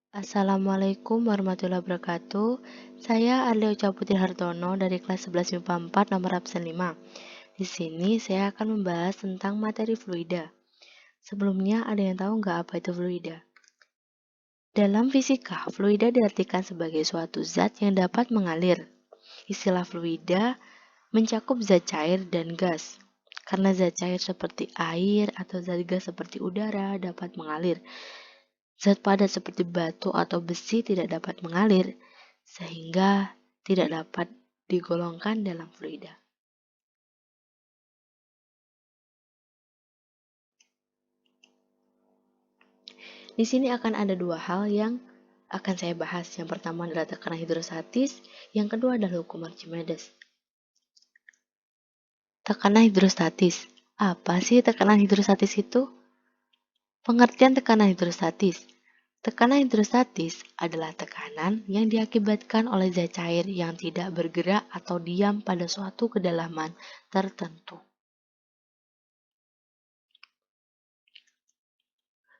Assalamualaikum warahmatullahi wabarakatuh. Saya Arlio Putri Hartono dari kelas 11 MIPA 4 nomor absen 5. Di sini saya akan membahas tentang materi fluida. Sebelumnya ada yang tahu nggak apa itu fluida? Dalam fisika, fluida diartikan sebagai suatu zat yang dapat mengalir. Istilah fluida mencakup zat cair dan gas. Karena zat cair seperti air atau zat gas seperti udara dapat mengalir. Zat padat seperti batu atau besi tidak dapat mengalir, sehingga tidak dapat digolongkan dalam fluida. Di sini akan ada dua hal yang akan saya bahas. Yang pertama adalah tekanan hidrostatis, yang kedua adalah hukum Archimedes. Tekanan hidrostatis. Apa sih tekanan hidrostatis itu? Pengertian tekanan hidrostatis. Tekanan hidrostatis adalah tekanan yang diakibatkan oleh zat cair yang tidak bergerak atau diam pada suatu kedalaman tertentu.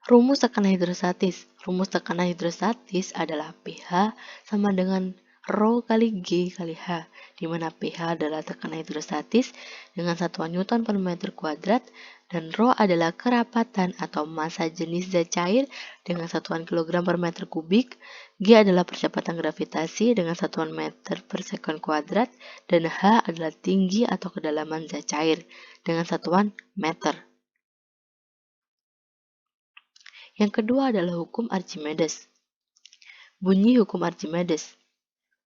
Rumus tekanan hidrostatis. Rumus tekanan hidrostatis adalah pH sama dengan Rho kali G kali H, di mana pH adalah tekanan hidrostatis dengan satuan Newton per meter kuadrat, dan Rho adalah kerapatan atau massa jenis zat cair dengan satuan kilogram per meter kubik, G adalah percepatan gravitasi dengan satuan meter per sekon kuadrat, dan H adalah tinggi atau kedalaman zat cair dengan satuan meter. Yang kedua adalah hukum Archimedes. Bunyi hukum Archimedes.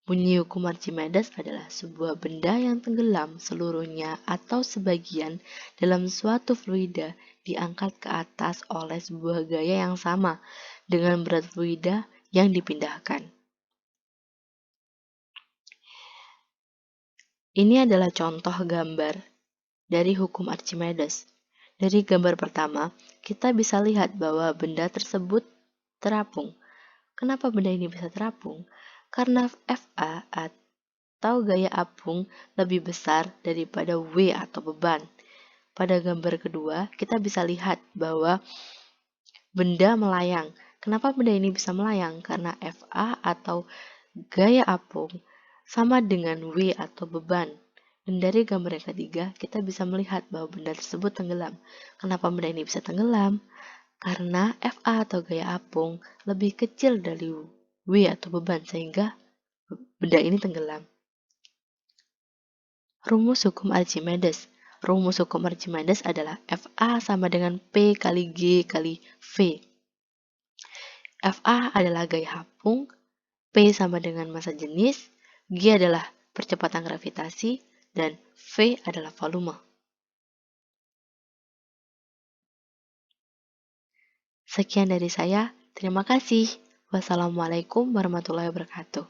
Bunyi hukum Archimedes adalah sebuah benda yang tenggelam seluruhnya atau sebagian dalam suatu fluida diangkat ke atas oleh sebuah gaya yang sama dengan berat fluida yang dipindahkan. Ini adalah contoh gambar dari hukum Archimedes. Dari gambar pertama, kita bisa lihat bahwa benda tersebut terapung. Kenapa benda ini bisa terapung? Karena Fa atau gaya apung lebih besar daripada W atau beban. Pada gambar kedua, kita bisa lihat bahwa benda melayang. Kenapa benda ini bisa melayang? Karena Fa atau gaya apung sama dengan W atau beban. Dan dari gambar yang ketiga, kita bisa melihat bahwa benda tersebut tenggelam. Kenapa benda ini bisa tenggelam? Karena Fa atau gaya apung lebih kecil dari W atau beban, sehingga benda ini tenggelam. Rumus hukum Archimedes. Rumus hukum Archimedes adalah Fa sama dengan P kali G kali V. Fa adalah gaya apung, P sama dengan massa jenis, G adalah percepatan gravitasi, dan V adalah volume. Sekian dari saya, terima kasih. Wassalamualaikum warahmatullahi wabarakatuh.